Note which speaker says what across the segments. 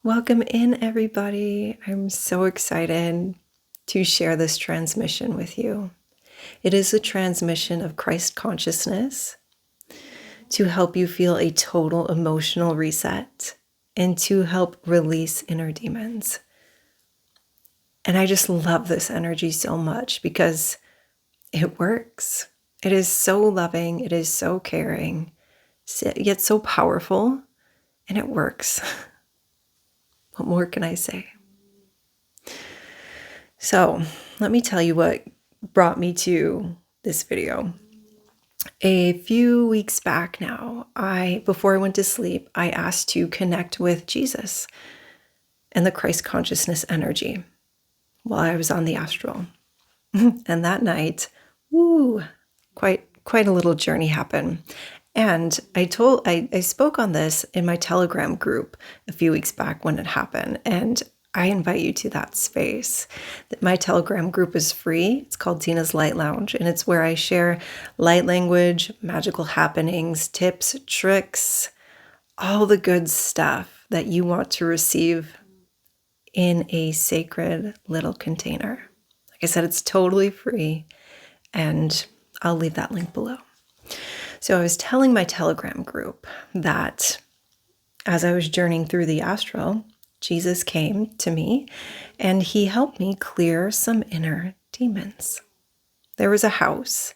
Speaker 1: Welcome in, everybody. I'm so excited to share this transmission with you. It is a transmission of Christ consciousness to help you feel a total emotional reset and to help release inner demons. And I just love this energy so much because it works. It is so loving, it is so caring, yet so powerful, and it works. What more can I say? So let me tell you what brought me to this video. A few weeks back now, before I went to sleep, I asked to connect with Jesus and the Christ consciousness energy while I was on the astral. And that night, quite a little journey happened. And I spoke on this in my Telegram group a few weeks back when it happened. And I invite you to that space. My Telegram group is free. It's called Tina's Light Lounge, and it's where I share light language, magical happenings, tips, tricks, all the good stuff that you want to receive in a sacred little container. Like I said, it's totally free, and I'll leave that link below. So I was telling my Telegram group that as I was journeying through the astral, Jesus came to me and he helped me clear some inner demons. There was a house,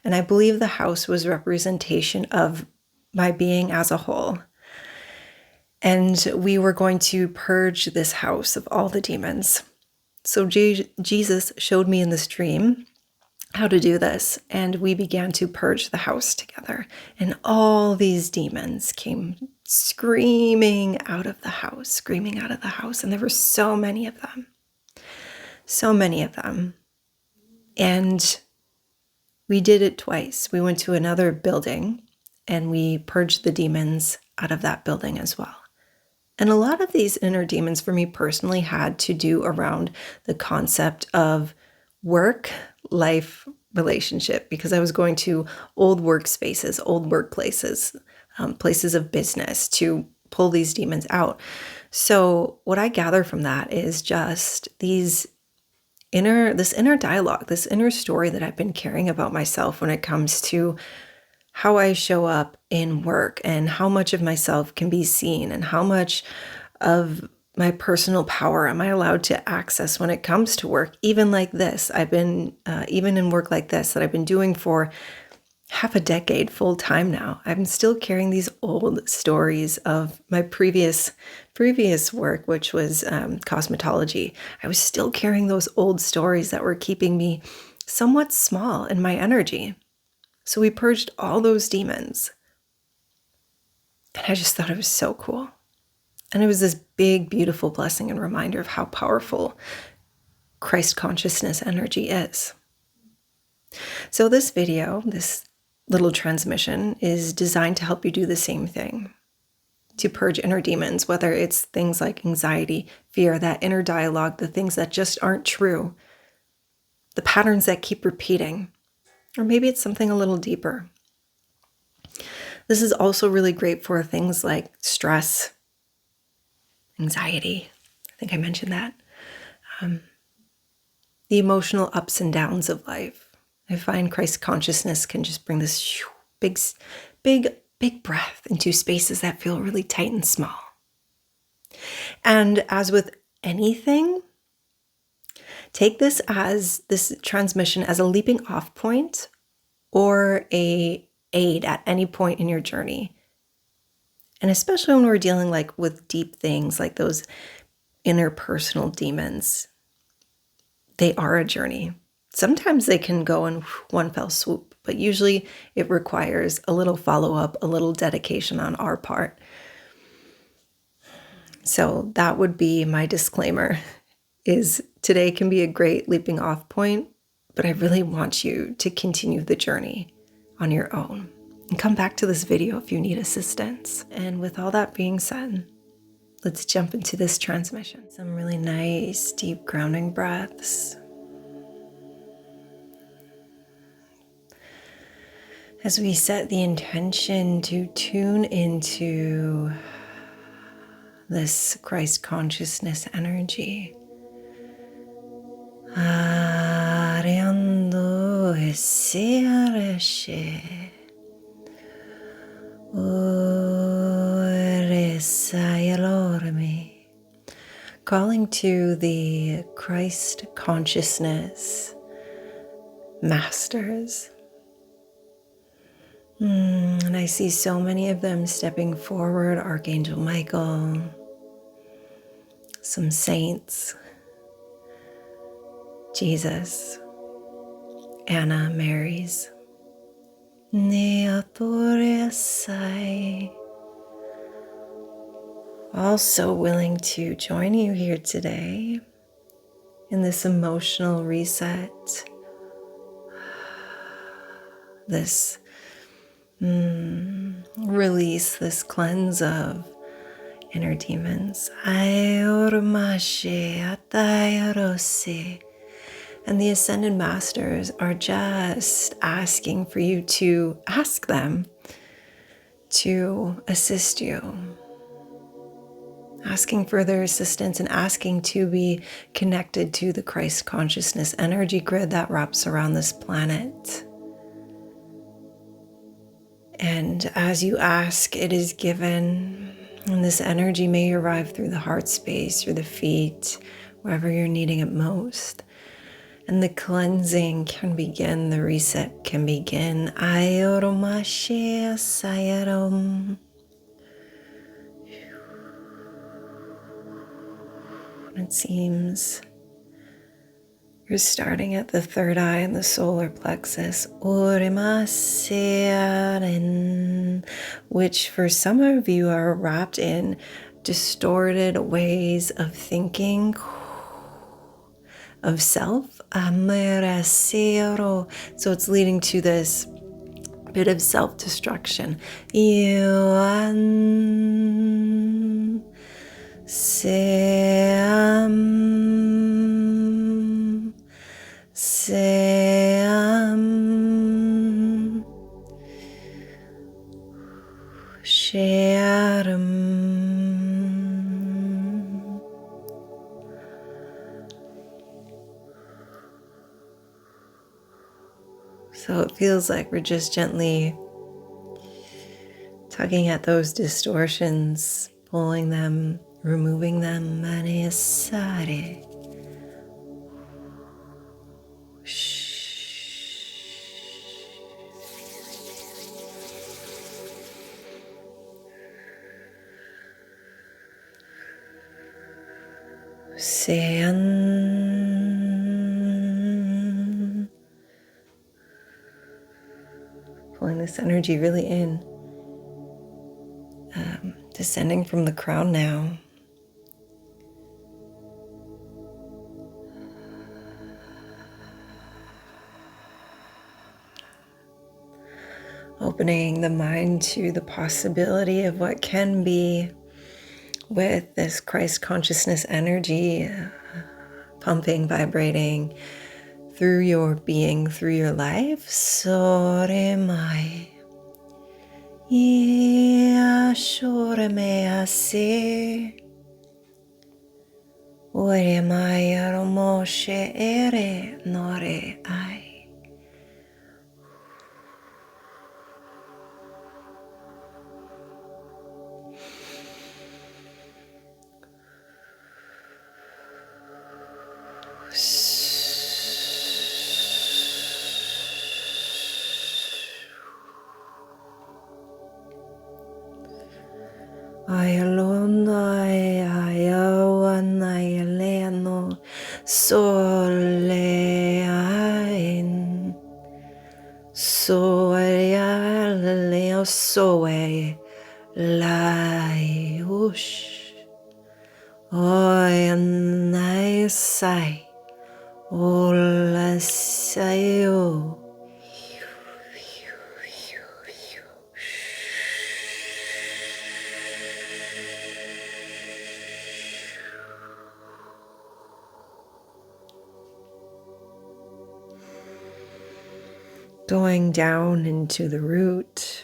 Speaker 1: and I believe the house was representation of my being as a whole. And we were going to purge this house of all the demons. So Jesus showed me in this dream how to do this, and we began to purge the house together. And all these demons came screaming out of the house, and there were so many of them. And we did it twice. We went to another building and we purged the demons out of that building as well. And a lot of these inner demons for me personally had to do around the concept of work, life, relationship, because I was going to old workspaces, old workplaces, places of business to pull these demons out. So what I gather from that is just this inner dialogue, this inner story that I've been carrying about myself when it comes to how I show up in work and how much of myself can be seen and how much of my personal power am I allowed to access when it comes to work. Even like this, I've been, even in work like this that I've been doing for half a decade full time now, I'm still carrying these old stories of my previous work, which was cosmetology. I was still carrying those old stories that were keeping me somewhat small in my energy. So we purged all those demons. And I just thought it was so cool. And it was this big, beautiful blessing and reminder of how powerful Christ consciousness energy is. So this video, this little transmission, is designed to help you do the same thing, to purge inner demons, whether it's things like anxiety, fear, that inner dialogue, the things that just aren't true, the patterns that keep repeating, or maybe it's something a little deeper. This is also really great for things like stress, anxiety. I think I mentioned that. The emotional ups and downs of life. I find Christ consciousness can just bring this big breath into spaces that feel really tight and small. And as with anything, take this transmission as a leaping off point or a aid at any point in your journey. And especially when we're dealing with deep things like those interpersonal demons, they are a journey. Sometimes they can go in one fell swoop, but usually it requires a little follow-up, a little dedication on our part. So that would be my disclaimer, is today can be a great leaping off point, but I really want you to continue the journey on your own. And come back to this video if you need assistance. And with all that being said, let's jump into this transmission. Some really nice, deep grounding breaths. As we set the intention to tune into this Christ consciousness energy. Ariando esiareshe oresayalorme. Calling to the Christ consciousness masters. And I see so many of them stepping forward. Archangel Michael, some saints, Jesus, Anna, Mary's. Neatoresai. Also willing to join you here today in this emotional reset, this release, this cleanse of inner demons. Ayormashe atayarose. And the Ascended Masters are just asking for you to ask them to assist you, asking for their assistance and asking to be connected to the Christ consciousness energy grid that wraps around this planet. And as you ask, it is given. And this energy may arrive through the heart space, through the feet, wherever you're needing it most. And the cleansing can begin, the reset can begin. Ayoromashe sayarom. It seems you're starting at the third eye and the solar plexus, which for some of you are wrapped in distorted ways of thinking, of self. So it's leading to this bit of self-destruction. So it feels like we're just gently tugging at those distortions, pulling them, removing them. Pulling this energy really in, descending from the crown now. Opening the mind to the possibility of what can be with this Christ consciousness energy pumping, vibrating through your being, through your life. Soremai. Yashoremease. Oremai romoshe ere nore ai. Ayalonai ayawanai aleno soleain soealeo soe laiush oyanai sai olasayo. Going down into the root.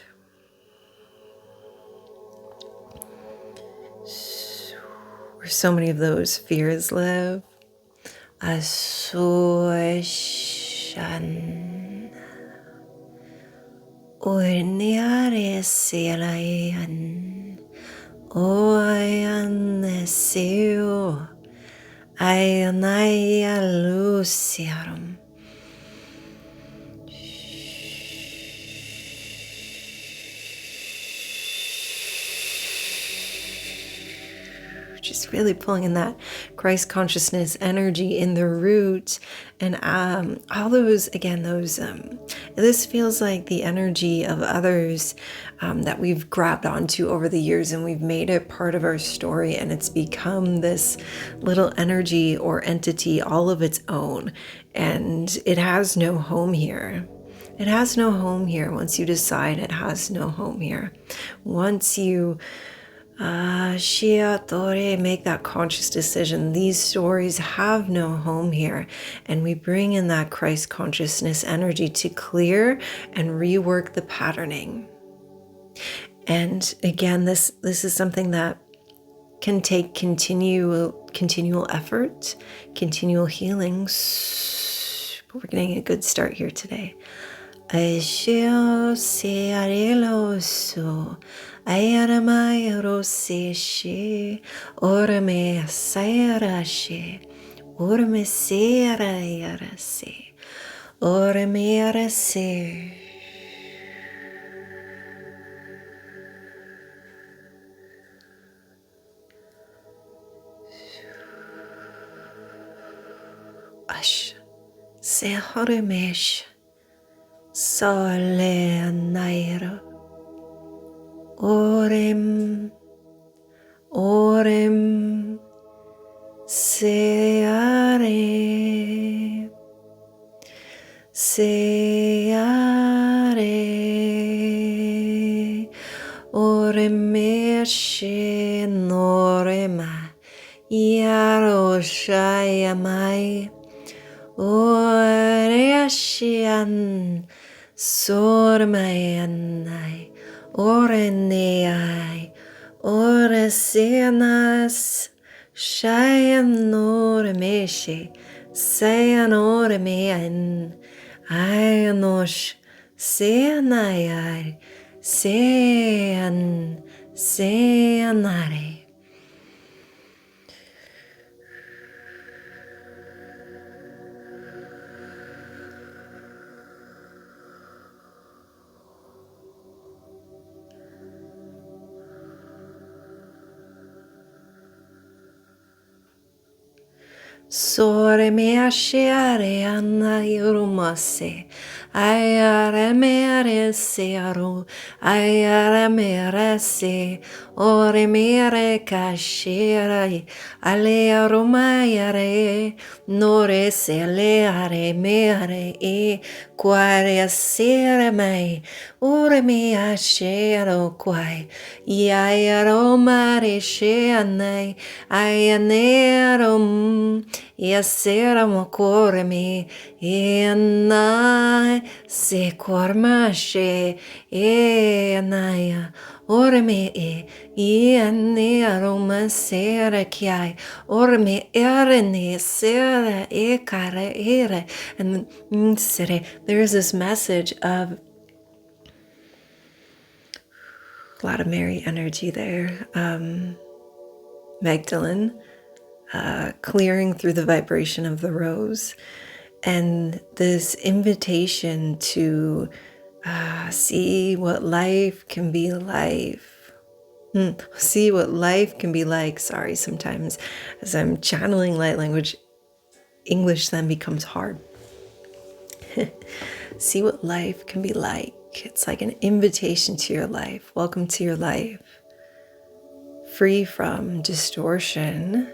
Speaker 1: where so many of those fears live. Asushan Urniare Selayan Oyan Seo Ayanaya Luciarum. Just really pulling in that Christ consciousness energy in the root, and all those, again, those this feels like the energy of others that we've grabbed onto over the years, and we've made it part of our story, and it's become this little energy or entity all of its own, and it has no home here. It has no home here. Once you decide it has no home here, once you make that conscious decision, these stories have no home here, and we bring in that Christ consciousness energy to clear and rework the patterning. And again, this is something that can take continual effort, continual healing, but we're getting a good start here today. Aisheo se areloso ayaramaya roseshe orame sayarashe orame searayarase orame arase. Ash se horemesh Sole naira orem seare oremeshe norema yaroshayamai oreashian Sormayanai, Oreneai, Oresenas, Shayanoremeshe, Sayanoremean, Ayanosh, Seanayai, Seanare. Sore me asciare anna yorumase, ayare mere searu, ayare mere se, ore mere casciere, ale arumayare, nore se leare mere e, quare sere me, ore me asciero quai, iaiaro mare sceanei, aianerum, Yasera mokore me enai se kormashe enaya orme ene aroma sera kiai orme erene sera ekare ere. And there's this message of a lot of Mary energy there. Magdalene clearing through the vibration of the rose, and this invitation to see what life can be like. See what life can be like. Sorry, sometimes as I'm channeling light language, English then becomes hard. See what life can be like. It's like an invitation to your life. Welcome to your life. Free from distortion.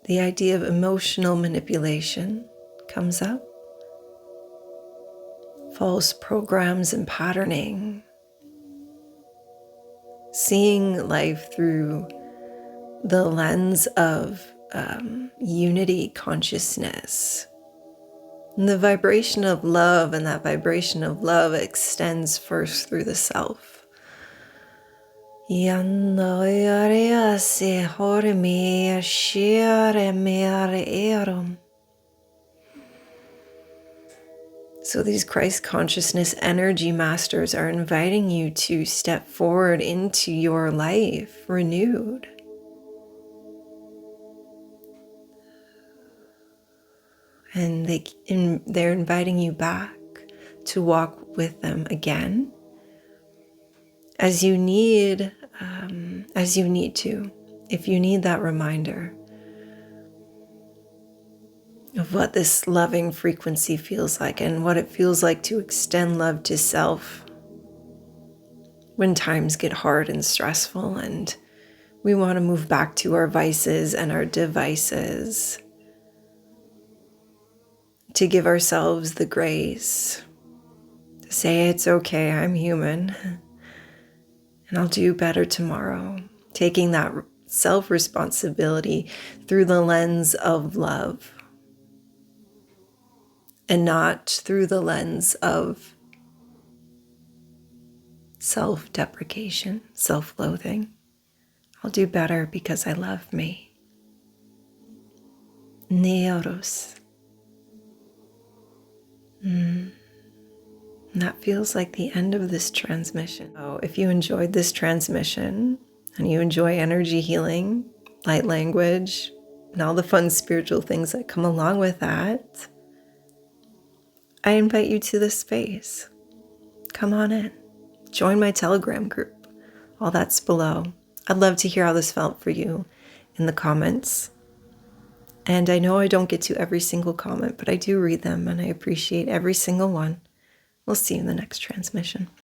Speaker 1: The idea of emotional manipulation comes up. False programs and patterning. Seeing life through the lens of unity consciousness. And the vibration of love, and that vibration of love extends first through the self. Yandoyaria se hormi shire mere erum. So these Christ consciousness energy masters are inviting you to step forward into your life renewed. And they're inviting you back to walk with them again as you need to. If you need that reminder of what this loving frequency feels like and what it feels like to extend love to self when times get hard and stressful and we want to move back to our vices and our devices, to give ourselves the grace to say it's okay, I'm human, and I'll do better tomorrow. Taking that self-responsibility through the lens of love and not through the lens of self-deprecation, self-loathing. I'll do better because I love me. Neoros. And that feels like the end of this transmission. So if you enjoyed this transmission and you enjoy energy healing, light language, and all the fun spiritual things that come along with that, I invite you to this space. Come on in. Join my Telegram group. All that's below. I'd love to hear how this felt for you in the comments. And I know I don't get to every single comment, but I do read them and I appreciate every single one. We'll see you in the next transmission.